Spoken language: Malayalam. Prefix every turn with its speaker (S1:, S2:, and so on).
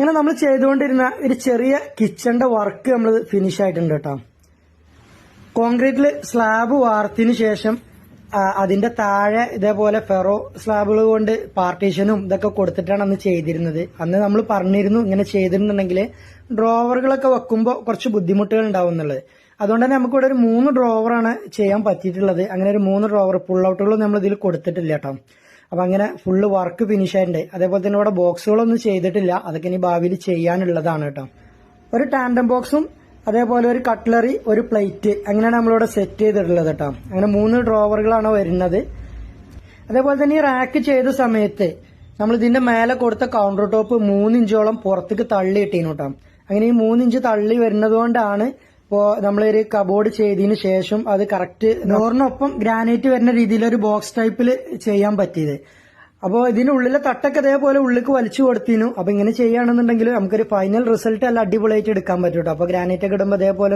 S1: അങ്ങനെ നമ്മൾ ചെയ്തുകൊണ്ടിരുന്ന ഒരു ചെറിയ കിച്ചന്റെ വർക്ക് നമ്മൾ ഫിനിഷ് ആയിട്ടുണ്ട് കേട്ടോ. കോൺക്രീറ്റിൽ സ്ലാബ് വാർത്തതിന് ശേഷം അതിന്റെ താഴെ ഇതേപോലെ ഫെറോ സ്ലാബുകൾ കൊണ്ട് പാർട്ടീഷനും ഇതൊക്കെ കൊടുത്തിട്ടാണ് അന്ന് ചെയ്തിരുന്നത്. അന്ന് നമ്മൾ പറഞ്ഞിരുന്നു ഇങ്ങനെ ചെയ്തിരുന്നുണ്ടെങ്കിൽ ഡ്രോവറുകളൊക്കെ വെക്കുമ്പോൾ കുറച്ച് ബുദ്ധിമുട്ടുകൾ ഉണ്ടാവും എന്നുള്ളത്. അതുകൊണ്ട് തന്നെ നമുക്കിവിടെ ഒരു 3 ഡ്രോവറാണ് ചെയ്യാൻ പറ്റിയിട്ടുള്ളത്. അങ്ങനെ ഒരു 3 ഡ്രോവർ പുൾ ഔട്ടുകളും നമ്മൾ ഇതിൽ കൊടുത്തിട്ടില്ല കേട്ടോ. അപ്പൊ അങ്ങനെ ഫുള്ള് വർക്ക് ഫിനിഷ് ആയിട്ടുണ്ട്. അതേപോലെ തന്നെ ഇവിടെ ബോക്സുകളൊന്നും ചെയ്തിട്ടില്ല, അതൊക്കെ ഇനി ഭാവിയിൽ ചെയ്യാനുള്ളതാണ് കേട്ടോ. ഒരു ടാൻഡം ബോക്സും അതേപോലെ ഒരു കട്ട്ലറി, ഒരു പ്ലേറ്റ്, അങ്ങനെയാണ് നമ്മളിവിടെ സെറ്റ് ചെയ്തിട്ടുള്ളത് കേട്ടോ. അങ്ങനെ 3 ഡ്രോവറുകളാണ് വരുന്നത്. അതേപോലെ തന്നെ ഈ റാക്ക് ചെയ്ത സമയത്ത് നമ്മൾ ഇതിന്റെ മേലെ കൊടുത്ത കൗണ്ടർ ടോപ്പ് 3 ഇഞ്ചോളം പുറത്തേക്ക് തള്ളി ഇട്ടീനു കേട്ടോ. അങ്ങനെ ഈ 3 ഇഞ്ച് തള്ളി വരുന്നത് കൊണ്ടാണ് ഇപ്പോ നമ്മളൊരു കബോർഡ് ചെയ്തതിന് ശേഷം അത് കറക്റ്റ് ഡോറിനൊപ്പം ഗ്രാനൈറ്റ് വരുന്ന രീതിയിൽ ഒരു ബോക്സ് ടൈപ്പിൽ ചെയ്യാൻ പറ്റിയത്. അപ്പോൾ ഇതിന്റെ ഉള്ളിലെ തട്ടൊക്കെ അതേപോലെ ഉള്ളിലേക്ക് വലിച്ചു കൊടുത്തിനു. അപ്പൊ ഇങ്ങനെ ചെയ്യുകയാണെന്നുണ്ടെങ്കിൽ നമുക്കൊരു ഫൈനൽ റിസൾട്ട് എല്ലാം അടിപൊളിയായിട്ട് എടുക്കാൻ പറ്റും കേട്ടോ. അപ്പൊ ഗ്രാനൈറ്റ് ഒക്കെ ഇടുമ്പോൾ അതേപോലെ